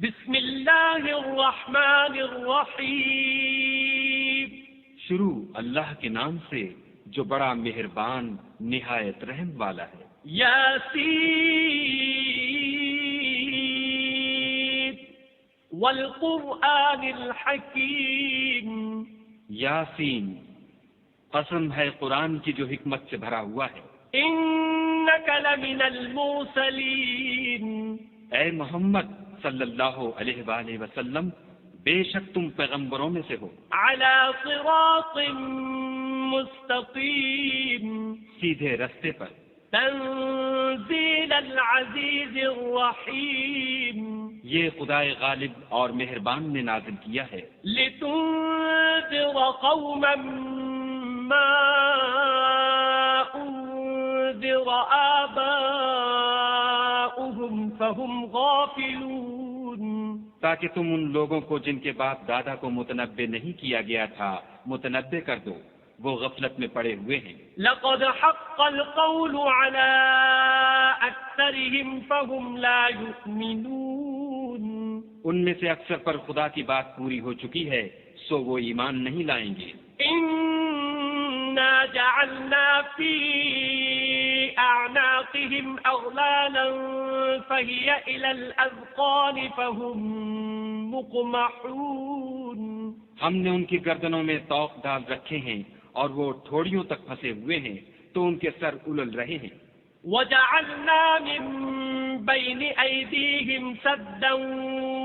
بسم اللہ الرحمن الرحیم. شروع اللہ کے نام سے جو بڑا مہربان نہایت رحم والا ہے. یاسین والقرآن الحکیم. یاسین، قسم ہے قرآن کی جو حکمت سے بھرا ہوا ہے. انک لمن المرسلین. اے محمد صلی اللہ علیہ وآلہ وسلم، بے شک تم پیغمبروں میں سے ہو. علی صراط مستقیم. سیدھے رستے پر. تنزیل العزیز الرحیم. یہ خدائے غالب اور مہربان نے نازل کیا ہے. لتنذر قوما ما انذر آباؤهم فهم غافلون. تاکہ تم ان لوگوں کو جن کے باپ دادا کو متنبع نہیں کیا گیا تھا متنبع کر دو، وہ غفلت میں پڑے ہوئے ہیں. لقد حق القول على اکثرهم فهم لا يؤمنون. ان میں سے اکثر پر خدا کی بات پوری ہو چکی ہے، سو وہ ایمان نہیں لائیں گے. انا جعلنا في اعناقهم اغلالا فهي الى الاذقان فهم مقمحون. ہم نے ان کی گردنوں میں طوق ڈال رکھے ہیں اور وہ ٹھوڑیوں تک پھنسے ہوئے ہیں تو ان کے سر الل رہے ہیں. وجعلنا من بين أيديهم سدا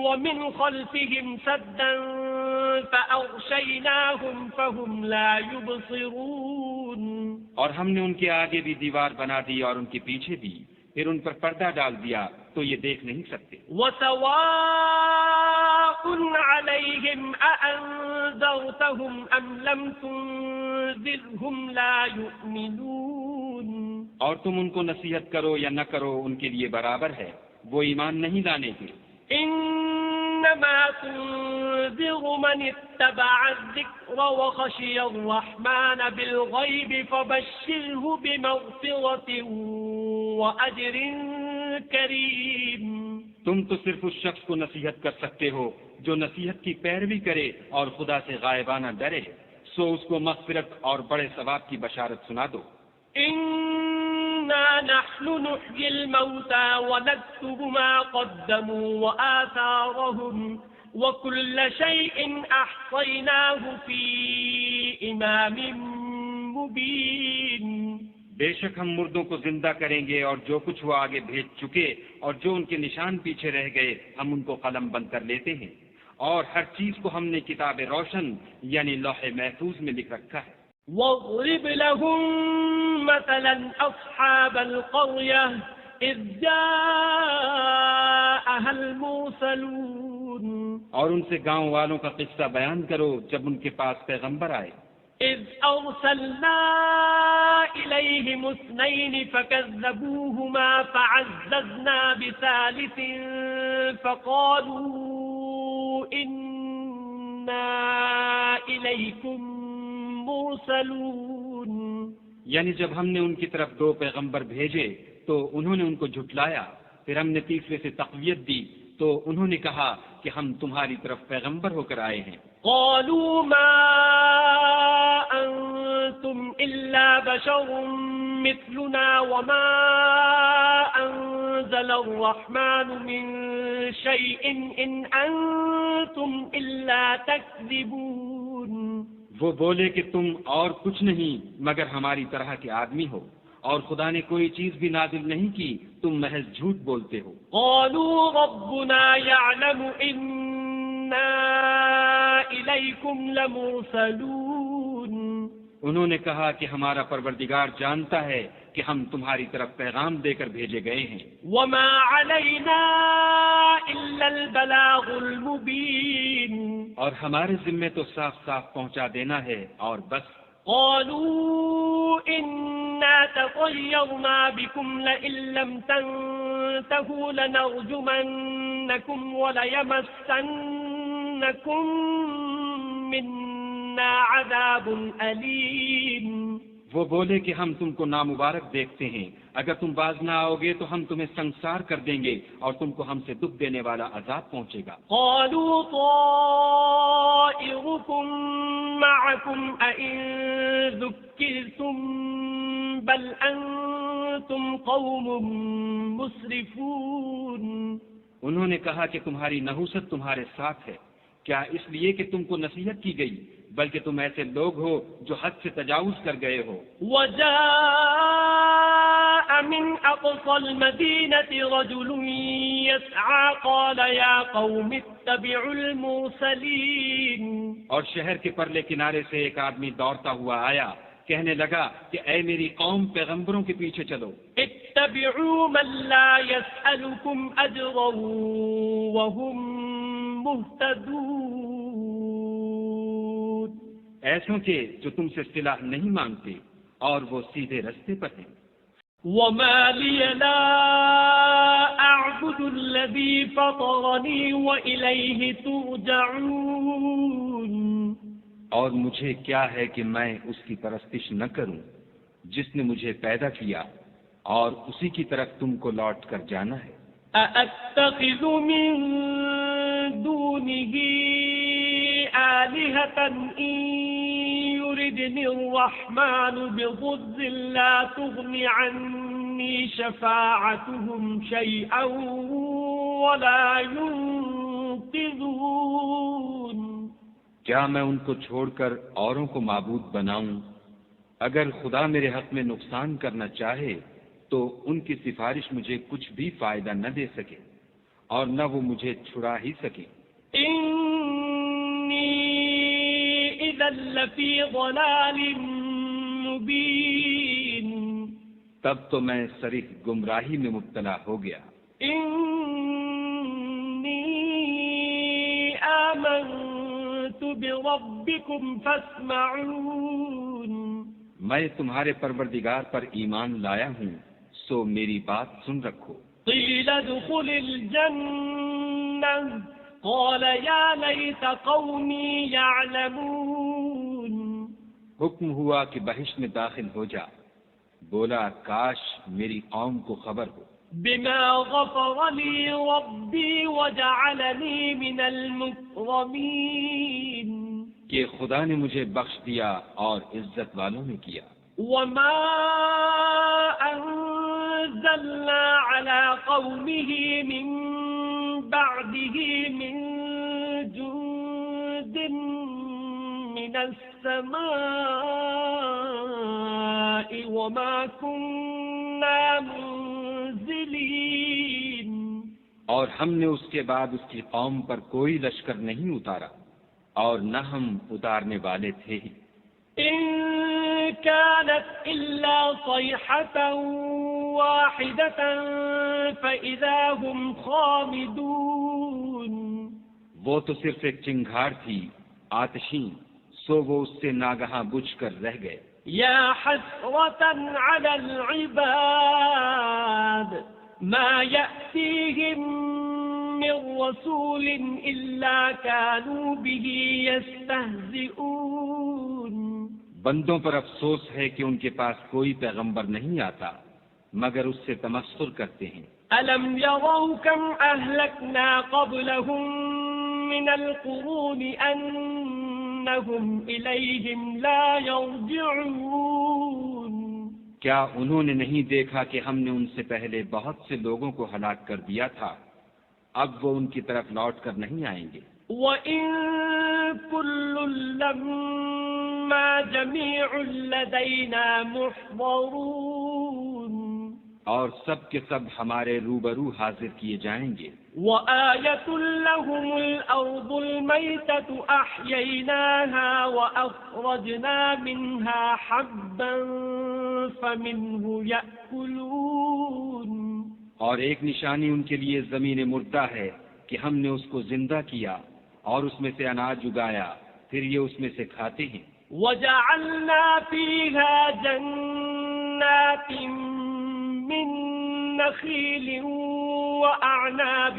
ومن خلفهم سدا فأغشيناهم فهم لا يبصرون. اور ہم نے ان کے آگے بھی دیوار بنا دی اور ان کے پیچھے بھی، پھر ان پر پردہ ڈال دیا تو یہ دیکھ نہیں سکتے. وسواء عليهم أأنذرتهم أم لم تنذرهم لا يؤمنون. اور تم ان کو نصیحت کرو یا نہ کرو ان کے لیے برابر ہے، وہ ایمان نہیں لانے کے. انما تنذر من اتبع الذکر وخشی الرحمن بالغیب فبشره بمغفرة واجر کریم. تم تو صرف اس شخص کو نصیحت کر سکتے ہو جو نصیحت کی پیروی کرے اور خدا سے غائبانہ ڈرے، سو اس کو مغفرت اور بڑے ثواب کی بشارت سنا دو. إنا نحن نحيي الموتى ونكتب ما قدموا وآثارهم وكل شيء أحصيناه في إمام مبين. بے شک ہم مردوں کو زندہ کریں گے اور جو کچھ وہ آگے بھیج چکے اور جو ان کے نشان پیچھے رہ گئے ہم ان کو قلم بند کر لیتے ہیں، اور ہر چیز کو ہم نے کتاب روشن یعنی لوح محفوظ میں لکھ رکھا ہے. واضرب لهم مثلا أصحاب القرية إذ جاءها المرسلون. اور ان سے گاؤں والوں کا قصہ بیان کرو جب ان کے پاس پیغمبر آئے. إذ أرسلنا إليهم اثنين فكذبوهما فعززنا بثالث فقالوا إنا إليكم مرسلون. یعنی جب ہم نے ان کی طرف دو پیغمبر بھیجے تو انہوں نے ان کو جھٹلایا، پھر ہم نے تیسرے سے تقویت دی تو انہوں نے کہا کہ ہم تمہاری طرف پیغمبر ہو کر آئے ہیں. قالوا ما أنتم إلا بشر مثلنا وما أنزل الرحمن من شيء إن أنتم إلا تكذبون. وہ بولے کہ تم اور کچھ نہیں مگر ہماری طرح کے آدمی ہو، اور خدا نے کوئی چیز بھی نازل نہیں کی، تم محض جھوٹ بولتے ہو. قالوا ربنا يعلم إنا إليكم لمرسلون. انہوں نے کہا کہ ہمارا پروردگار جانتا ہے کہ ہم تمہاری طرف پیغام دے کر بھیجے گئے ہیں. وما علينا إلا البلاغ المبين. اور ہمارے ذمے تو صاف صاف پہنچا دینا ہے اور بس. قالوا إنا تطيرنا بكم لئن لم تنتهوا لنرجمنكم وليمسنكم منا عذاب أليم. وہ بولے کہ ہم تم کو نامبارک دیکھتے ہیں، اگر تم باز نہ آؤ گے تو ہم تمہیں سنسار کر دیں گے اور تم کو ہم سے دکھ دینے والا عذاب پہنچے گا۔ قالوا طائركم معكم أئن ذكرتم بل أنتم قوم مسرفون۔ انہوں نے کہا کہ تمہاری نحوست تمہارے ساتھ ہے، کیا اس لیے کہ تم کو نصیحت کی گئی، بلکہ تم ایسے لوگ ہو جو حد سے تجاوز کر گئے ہو۔ وجاء من أقصى المدينة رجل يسعى قال يا قوم اتبعوا المرسلين۔ اور شہر کے پرلے کنارے سے ایک آدمی دوڑتا ہوا آیا، کہنے لگا کہ اے میری قوم، پیغمبروں کے پیچھے چلو۔ اتبعوا من لا يسألكم أجرا وهم مهتدون۔ ایسوں کے جو تم سے صلاح نہیں مانگتے اور وہ سیدھے رستے پر ہیں۔ وما لي لا أعبد الذي فطرني وإليه ترجعون۔ اور مجھے کیا ہے کہ میں اس کی پرستش نہ کروں جس نے مجھے پیدا کیا، اور اسی کی طرف تم کو لوٹ کر جانا ہے۔ أأتخذ من دونه آلهة إن يردني الرحمن بضر لا تغن عني شفاعتهم شيئا ولا ينقذون۔ کیا میں ان کو چھوڑ کر اوروں کو معبود بناؤں؟ اگر خدا میرے حق میں نقصان کرنا چاہے تو ان کی سفارش مجھے کچھ بھی فائدہ نہ دے سکے اور نہ وہ مجھے چھڑا ہی سکے۔ انی اذا لفی ضلال مبین۔ تب تو میں صریح گمراہی میں مبتلا ہو گیا۔ انی آمنت بربکم فاسمعون۔ میں تمہارے پروردگار پر ایمان لایا ہوں، سو میری بات سن رکھو۔ قیل ادخل الجنہ قال یا لیت قومی یعلمون۔ حکم ہوا کہ بہشت میں داخل ہو جا، بولا کاش میری قوم کو خبر ہو۔ بما غفر لی ربی وجعلنی من المکرمین۔ کہ خدا نے مجھے بخش دیا اور عزت والوں میں کیا۔ وما انزلنا على قومه من بعده من جند من السماء وما كنا منزلين۔ اور ہم نے اس کے بعد اس کی قوم پر کوئی لشکر نہیں اتارا اور نہ ہم اتارنے والے تھے ہی۔ إن كانت إلا صيحة واحدة فإذا هم خامدون۔ وہ تو صرف ایک چنگھاڑ تھی آتشین، سو وہ اس سے ناگہاں بجھ کر رہ گئے۔ يا حسرة على العباد ما يأتيهم من رسول إلا كانوا به يستهزئون۔ بندوں پر افسوس ہے کہ ان کے پاس کوئی پیغمبر نہیں آتا مگر اس سے تمسخر کرتے ہیں۔ ألم يروا كم أهلكنا قبلهم من القرون أنهم إليهم لا يرجعون۔ کیا انہوں نے نہیں دیکھا کہ ہم نے ان سے پہلے بہت سے لوگوں کو ہلاک کر دیا تھا، اب وہ ان کی طرف لوٹ کر نہیں آئیں گے۔ وَإِن كُلٌّ لَّمَّا جَمِيعٌ لَّدَيْنَا مُحْضَرُونَ۔ اور سب کے سب ہمارے روبرو حاضر کیے جائیں گے۔ وَآيَةٌ لَّهُمُ الْأَرْضُ الْمَيْتَةُ أَحْيَيْنَاهَا وَأَخْرَجْنَا مِنْهَا حَبًّا فَمِنْهُ يَأْكُلُونَ۔ اور ایک نشانی ان کے لیے زمین مردہ ہے کہ ہم نے اس کو زندہ کیا اور اس میں سے اناج اگایا، پھر یہ اس میں سے کھاتے ہیں۔ وَجَعَلْنَا فِيهَا جَنَّاتٍ مِّن نَخِيلٍ وَأَعْنَابٍ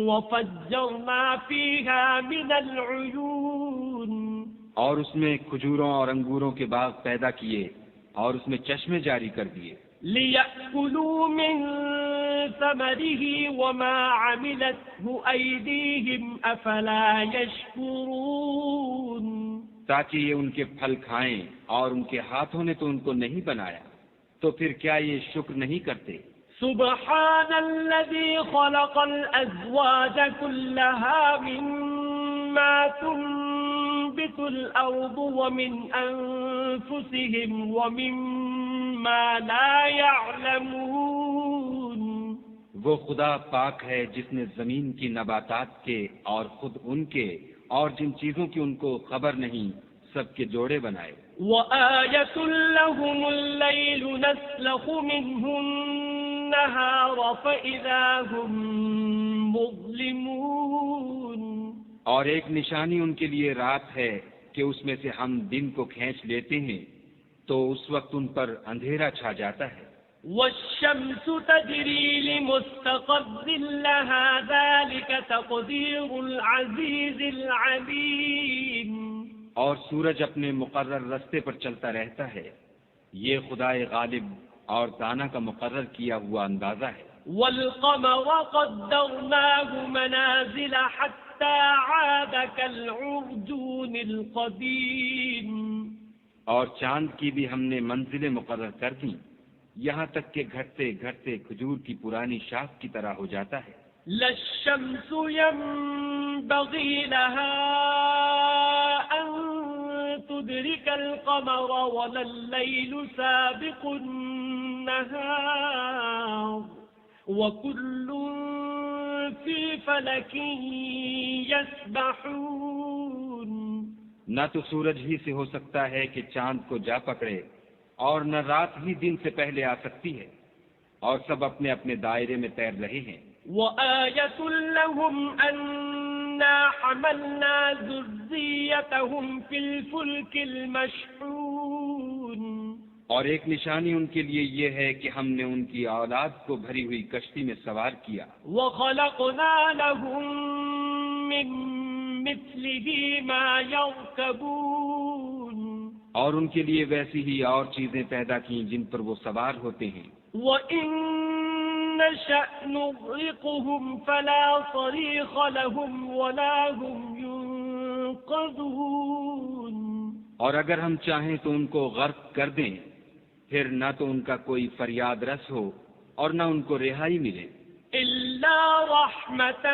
وَفَجَّرْنَا فِيهَا مِنَ الْعُيُونِ۔ اور اس میں کھجوروں اور انگوروں کے باغ پیدا کیے اور اس میں چشمے جاری کر دیے لِيَأْكُلُوا مِن ثَمَرِهِ وَمَا عَمِلَتْهُ أَيْدِيهِمْ أَفَلَا يَشْكُرُونَ تاکہ یہ ان کے پھل کھائیں، اور ان کے ہاتھوں نے تو ان کو نہیں بنایا، تو پھر کیا یہ شکر نہیں کرتے؟ سبحان الذي خلق الأزواج كلها مما تنبت الأرض ومن أنفسهم ومما لا يعلمون وہ خدا پاک ہے جس نے زمین کی نباتات کے اور خود ان کے اور جن چیزوں کی ان کو خبر نہیں سب کے جوڑے بنائے وآية لهم الليل نسلخ منه النهار فإذا هم مظلمون اور ایک نشانی ان کے لیے رات ہے کہ اس میں سے ہم دن کو کھینچ لیتے ہیں تو اس وقت ان پر اندھیرا چھا جاتا ہے والشمس تجري لمستقر لها ذلك تقدير العزيز العليم اور سورج اپنے مقرر رستے پر چلتا رہتا ہے، یہ خدائے غالب اور دانا کا مقرر کیا ہوا اندازہ ہے والقمر قدرناه منازل حتى عاد كالعرجون القديم اور چاند کی بھی ہم نے منزلیں مقرر کر دیں یہاں تک کہ گھٹتے گھٹتے کھجور کی پرانی شاخ کی طرح ہو جاتا ہے لا الشمس ينبغي لها أن تدرك القمر ولا الليل سابق النهار وكل في فلك يسبحون نہ تو سورج ہی سے ہو سکتا ہے کہ چاند کو جا پکڑے اور نہ رات ہی دن سے پہلے آ سکتی ہے، اور سب اپنے اپنے دائرے میں تیر رہے ہیں وآية لهم أنا حملنا ذريتهم في الفلك المشحون اور ایک نشانی ان کے لیے یہ ہے کہ ہم نے ان کی اولاد کو بھری ہوئی کشتی میں سوار کیا وخلقنا لهم من مثله ما يركبون اور ان کے لیے ویسی ہی اور چیزیں پیدا کی جن پر وہ سوار ہوتے ہیں وَإِن نَّشَأْ نُغْرِقْهُمْ فَلَا صَرِيخَ لَهُمْ وَلَا هُمْ يُنقَذُونَ اور اگر ہم چاہیں تو ان کو غرق کر دیں، پھر نہ تو ان کا کوئی فریاد رس ہو اور نہ ان کو رہائی ملے إِلَّا رَحْمَةً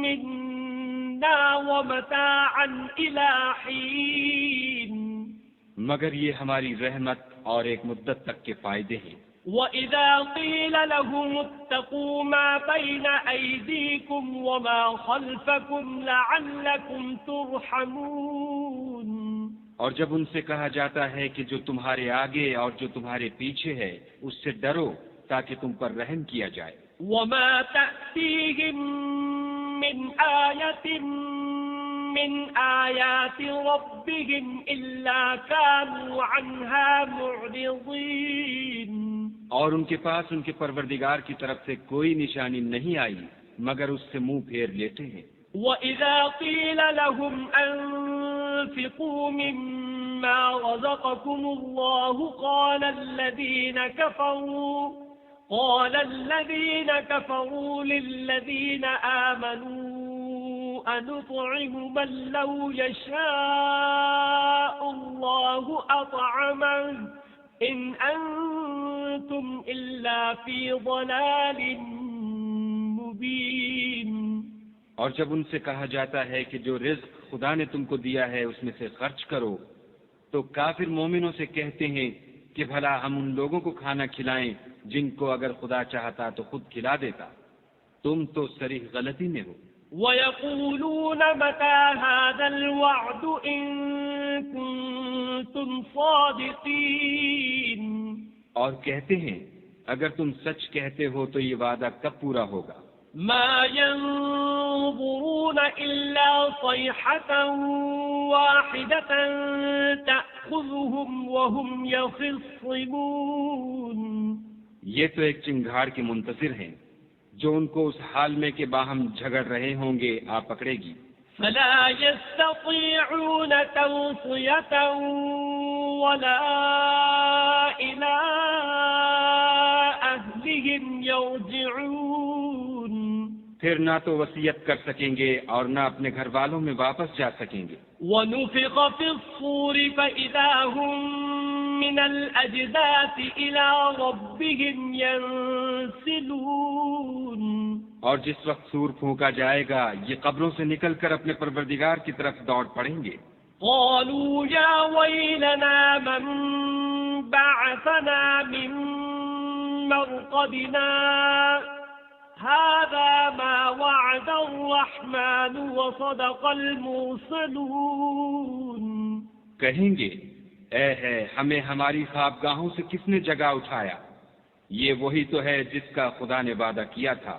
مِّنَّا وَمَتَاعًا إِلَىٰ حِينٍ مگر یہ ہماری رحمت اور ایک مدت تک کے فائدے ہیں وَإِذَا قِيلَ لَهُمُ اتَّقُوا مَا بَيْنَ أَيْدِيكُمْ وَمَا خَلْفَكُمْ لَعَلَّكُمْ تُرْحَمُونَ اور جب ان سے کہا جاتا ہے کہ جو تمہارے آگے اور جو تمہارے پیچھے ہے اس سے ڈرو تاکہ تم پر رحم کیا جائے وَمَا تَأْتِيهِم مِّنْ آيَةٍ من آيات ربهم إلا كانوا عنها معرضين اور ان کے پاس ان کے پروردگار کی طرف سے کوئی نشانی نہیں آئی مگر اس سے منہ پھیر لیتے ہیں وَإِذَا قِيلَ لَهُمْ أَنفِقُوا مِمَّا رَزَقَكُمُ اللَّهُ قَالَ الَّذِينَ كَفَرُوا لِلَّذِينَ آمَنُوا أَنُطْعِمُ مَن لَّوْ يَشَاءُ اللَّهُ أَطْعَمَهُ إِنْ أَنتُمْ إِلَّا فِي ضَلَالٍ مُّبِينٍ اور جب ان سے کہا جاتا ہے کہ جو رزق خدا نے تم کو دیا ہے اس میں سے خرچ کرو تو کافر مومنوں سے کہتے ہیں کہ بھلا ہم ان لوگوں کو کھانا کھلائیں جن کو اگر خدا چاہتا تو خود کھلا دیتا، تم تو صریح غلطی میں ہو وَيَقُولُونَ مَتَىٰ هَٰذَا الْوَعْدُ إِن كُنتُمْ صَادِقِينَ اور کہتے ہیں اگر تم سچ کہتے ہو تو یہ وعدہ کب پورا ہوگا مَا يَنظُرُونَ إِلَّا صَيْحَةً وَاحِدَةً تَأْخُذُهُمْ وَهُمْ يَخِصِّمُونَ یہ تو ایک چنگھاڑ کے منتظر ہیں جو ان کو اس حال میں کہ باہم جھگڑ رہے ہوں گے آ پکڑے گی فَلَا يَسْتَطِيعُونَ تَوْصِيَةً ولا إلى أهلهم يرجعون. پھر نہ تو وصیت کر سکیں گے اور نہ اپنے گھر والوں میں واپس جا سکیں گے. ونفخ في الصور فإذا هم من الأجداث إلى ربهم ينسلون. اور جس وقت سور پھونکا جائے گا یہ قبروں سے نکل کر اپنے پروردگار کی طرف دوڑ پڑیں گے. قالوا يا ويلنا من بعثنا من مرقدنا هذا ما وعد الرحمن وصدق المرسلون. کہیں گے اے ہے ہمیں ہماری خوابگاہوں سے کس نے جگا اٹھایا، یہ وہی تو ہے جس کا خدا نے وعدہ کیا تھا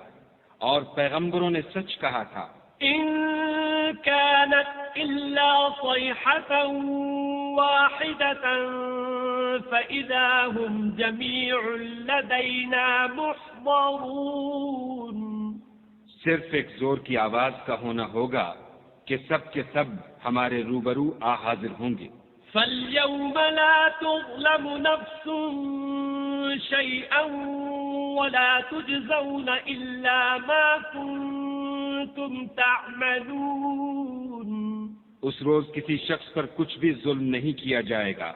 اور پیغمبروں نے سچ کہا تھا. إن كانت إلا صيحة واحدة فإذا هم جميع لدينا محضرون. صرف ایک زور کی آواز کا ہونا ہوگا کہ سب کے سب ہمارے روبرو آ حاضر ہوں گے. فاليوم لا تظلم نفس شيئا ولا تجزون إلا ما كنتم تعملون. اس روز کسی شخص پر کچھ بھی ظلم نہیں کیا جائے گا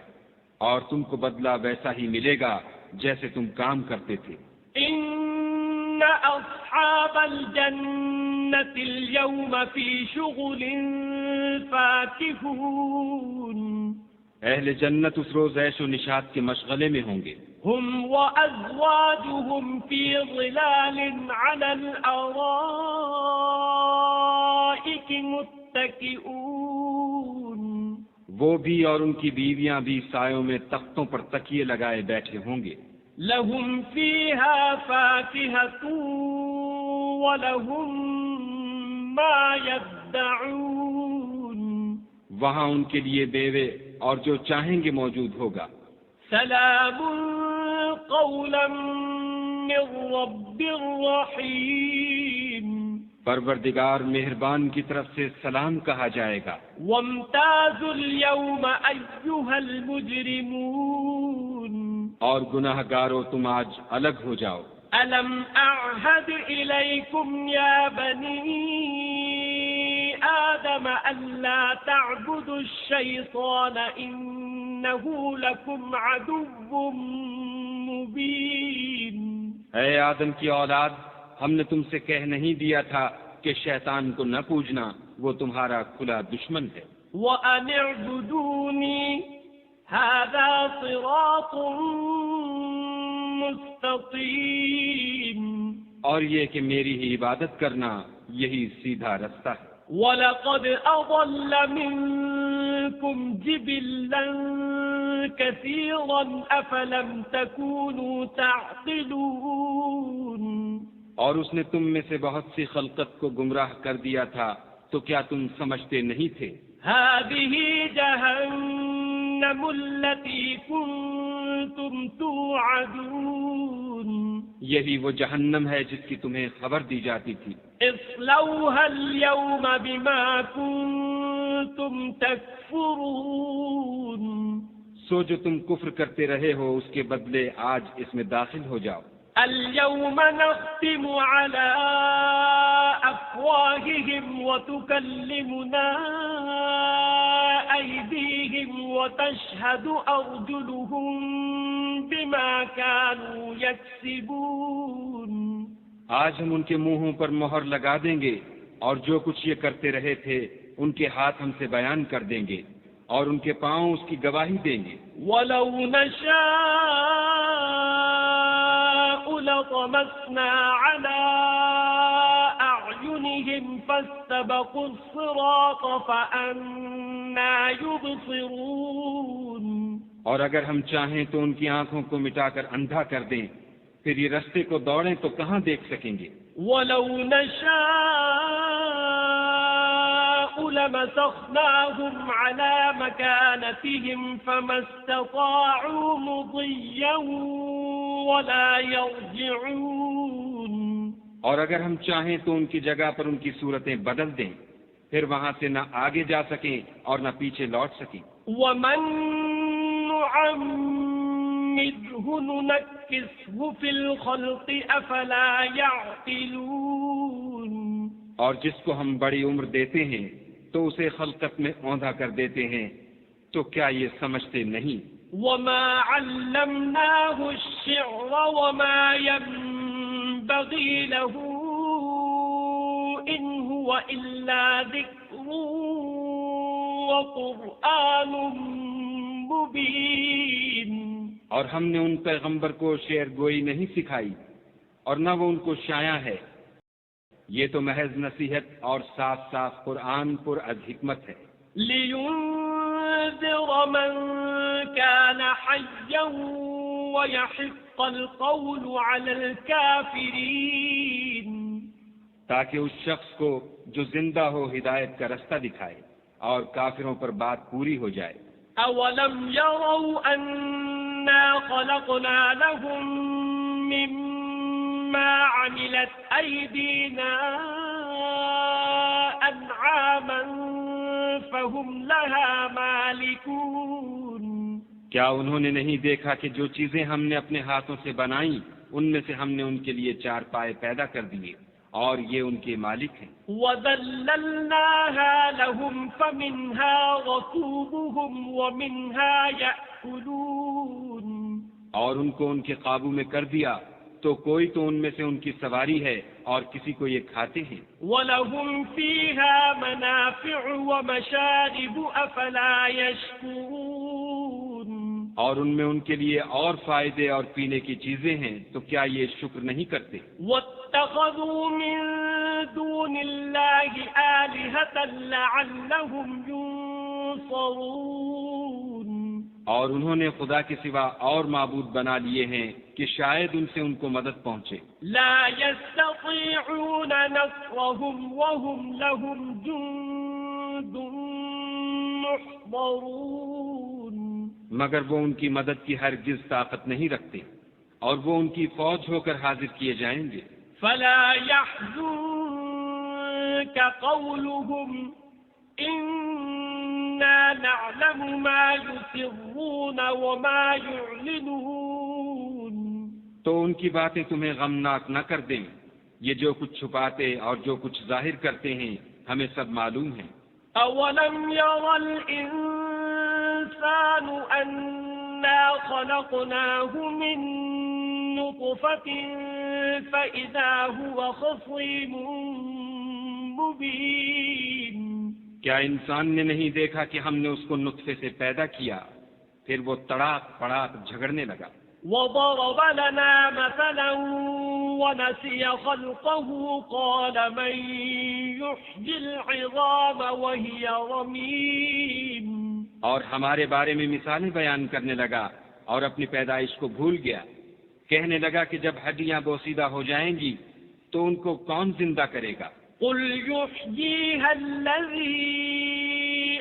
اور تم کو بدلہ ویسا ہی ملے گا جیسے تم کام کرتے تھے. إن أصحاب الجنة اليوم في شغل فاكهون. اہل جنت اس روز عیش و نشاط کے مشغلے میں ہوں گے. هم وأزواجهم في ظلال على الأرائك متكئون. وہ بھی اور ان کی بیویاں بھی سایوں میں تختوں پر تکیے لگائے بیٹھے ہوں گے. لهم فيها فاكهة ولهم ما يدعون. وہاں ان کے لیے بیوے اور جو چاہیں گے موجود ہوگا. سلام قولا من رب رحیم. پروردگار مہربان کی طرف سے سلام کہا جائے گا. وامتازوا اليوم أيها المجرمون. اور گناہ گارو تم آج الگ ہو جاؤ. ألم أعهد إليكم يا بني آدم ألا تعبدوا الشيطان إنه لكم عدو مبين. اے آدم کی اولاد، ہم نے تم سے کہہ نہیں دیا تھا کہ شیطان کو نہ پوجنا، وہ تمہارا کھلا دشمن ہے. وأن اعبدوني هذا صراط مستقيم. اور یہ کہ میری ہی عبادت کرنا یہی سیدھا رستہ ہے. وَلَقَدْ أَضَلَّ مِنكُمْ جِبِلًّا كَثِيرًا أَفَلَمْ تَكُونُوا تَعْقِلُونَ. اور اس نے تم میں سے بہت سی خلقت کو گمراہ کر دیا تھا تو کیا تم سمجھتے نہیں تھے؟ هَذِهِ جَهَنَّمُ الَّتِي كُنتُمْ تُوعَدُونَ. یہی وہ جہنم ہے جس کی تمہیں خبر دی جاتی تھی. اصلوها اليوم بما كنتم تكفرون. سو جو تم کفر کرتے رہے ہو اس کے بدلے آج اس میں داخل ہو جاؤ. اليوم نختم على أفواههم وتكلمنا أيديهم وتشهد أرجلهم بما كانوا يكسبون. آج ہم ان کے منہوں پر مہر لگا دیں گے اور جو کچھ یہ کرتے رہے تھے ان کے ہاتھ ہم سے بیان کر دیں گے اور ان کے پاؤں اس کی گواہی دیں گے. وَلَوْ نَشَاءُ لَطَمَسْنَا عَلَىٰ أَعْيُنِهِمْ فَاسْتَبَقُوا الصِّرَاطَ فَأَنَّىٰ يُبْصِرُونَ. اور اگر ہم چاہیں تو ان کی آنکھوں کو مٹا کر اندھا کر دیں، پھر یہ رستے کو دوڑیں تو کہاں دیکھ سکیں گے. وَلَوْ نَشَاءُ لَمَسَخْنَاهُمْ عَلَىٰ مَكَانَتِهِمْ فَمَا اسْتَطَاعُوا مُضِيًّا وَلَا يَرْجِعُونَ. اور اگر ہم چاہیں تو ان کی جگہ پر ان کی صورتیں بدل دیں، پھر وہاں سے نہ آگے جا سکیں اور نہ پیچھے لوٹ سکیں. وَمَن نعمره ننكسه في الخلق أفلا يعقلون. اور جس کو ہم بڑی عمر دیتے ہیں تو اسے خلقت میں اوندھا کر دیتے ہیں، تو کیا یہ سمجھتے نہیں؟ وما علمناه الشعر وما ينبغي له إن هو إلا ذكر وقرآن مبين. اور ہم نے ان پیغمبر کو شعر گوئی نہیں سکھائی اور نہ وہ ان کو شایع ہے، یہ تو محض نصیحت اور صاف صاف قرآن پر از حکمت ہے. لينذر من كان حيا ويحق القول على الكافرين. تاکہ اس شخص کو جو زندہ ہو ہدایت کا رستہ دکھائے اور کافروں پر بات پوری ہو جائے. أولم يروا أنا خلقنا لهم مما عملت أيدينا أنعاما فهم لها مالكون. کیا انہوں نے نہیں دیکھا کہ جو چیزیں ہم نے اپنے ہاتھوں سے بنائیں ان میں سے ہم نے ان کے لیے چار پائے پیدا کر دیے اور یہ ان کے مالک ہیں. وَذَلَّلْنَاهَا لَهُمْ فَمِنْهَا رَكُوبُهُمْ وَمِنْهَا يَأْكُلُونَ. اور ان کو ان کے قابو میں کر دیا تو کوئی تو ان میں سے ان کی سواری ہے اور کسی کو یہ کھاتے ہیں. وَلَهُمْ فِيهَا مَنَافِعُ وَمَشَارِبُ أَفَلَا يَشْكُرُونَ. اور ان میں ان کے لیے اور فائدے اور پینے کی چیزیں ہیں، تو کیا یہ شکر نہیں کرتے؟ وَاتَّخَذُوا مِن دُونِ اللَّهِ آلِهَةً لَعَلَّهُمْ يُنصَرُونَ. اور انہوں نے خدا کے سوا اور معبود بنا لیے ہیں کہ شاید ان سے ان کو مدد پہنچے. لا يستطيعون نصرهم وهم لهم جند محضرون. مگر وہ ان کی مدد کی ہرگز طاقت نہیں رکھتے اور وہ ان کی فوج ہو کر حاضر کیے جائیں گے. فلا يحزنك قولهم إنا نعلم ما يسرون وما يعلنون. تو ان کی باتیں تمہیں غمناک نہ کر دیں، یہ جو کچھ چھپاتے اور جو کچھ ظاہر کرتے ہیں ہمیں سب معلوم ہے. أولم ير الإنسان أنا خلقناه من نطفة فإذا هو خصيم مبين. کیا انسان نے نہیں دیکھا کہ ہم نے اس کو نطفے سے پیدا کیا پھر وہ تڑاک پڑاک جھگڑنے لگا. وضرب لنا مثلا ونسي خلقه قال من يحيي العظام وهي رميم. اور ہمارے بارے میں مثالیں بیان کرنے لگا اور اپنی پیدائش کو بھول گیا. کہنے لگا کہ جب ہڈیاں بوسیدہ ہو جائیں گی تو ان کو کون زندہ کرے گا؟ قل يحييها الذي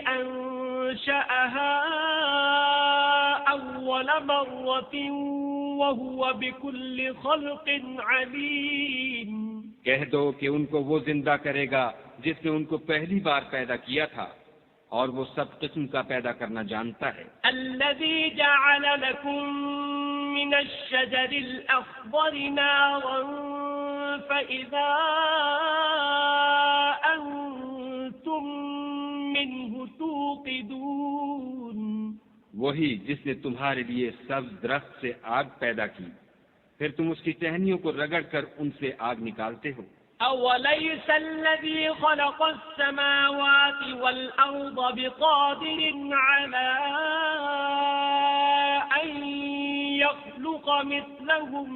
أنشأها أول مرة وهو بكل خلق عليم. کہہ دو کہ ان کو وہ زندہ کرے گا جس نے ان کو پہلی بار پیدا کیا تھا اور وہ سب قسم کا پیدا کرنا جانتا ہے. الذي جعل لكم من الشجر الأخضر نارا فإذا أنتم منه توقدون. وہی جس نے تمہارے لیے سبز درخت سے آگ پیدا کی پھر تم اس کی ٹہنیوں کو رگڑ کر ان سے آگ نکالتے ہو. أوليس الذي خلق السماوات والأرض بقادر على أن يخلق مثلهم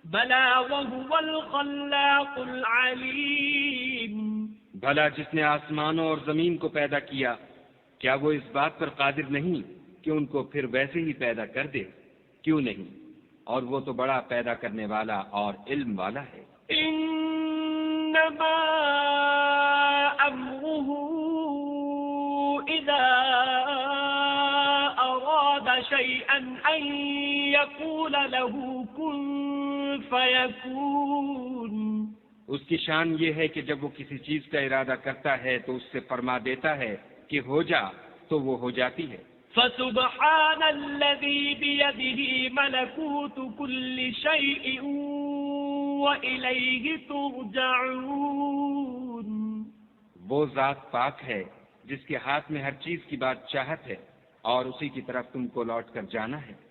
بلى وهو الخلاق العليم. بھلا جس نے آسمانوں اور زمین کو پیدا کیا کیا وہ اس بات پر قادر نہیں کہ ان کو پھر ویسے ہی پیدا کر دے؟ کیوں نہیں، اور وہ تو بڑا پیدا کرنے والا اور علم والا ہے. إنما أمره إذا أراد شيئا أن يقول له كن فيكون. اس کی شان یہ ہے کہ جب وہ کسی چیز کا ارادہ کرتا ہے تو اس سے فرما دیتا ہے کہ ہو جا، تو وہ ہو جاتی ہے. فسبحان الذي بيده ملكوت كل شيء وإليه ترجعون. وہ ذات پاک ہے جس کے ہاتھ میں ہر چیز کی بادشاہت ہے اور اسی کی طرف تم کو لوٹ کر جانا ہے.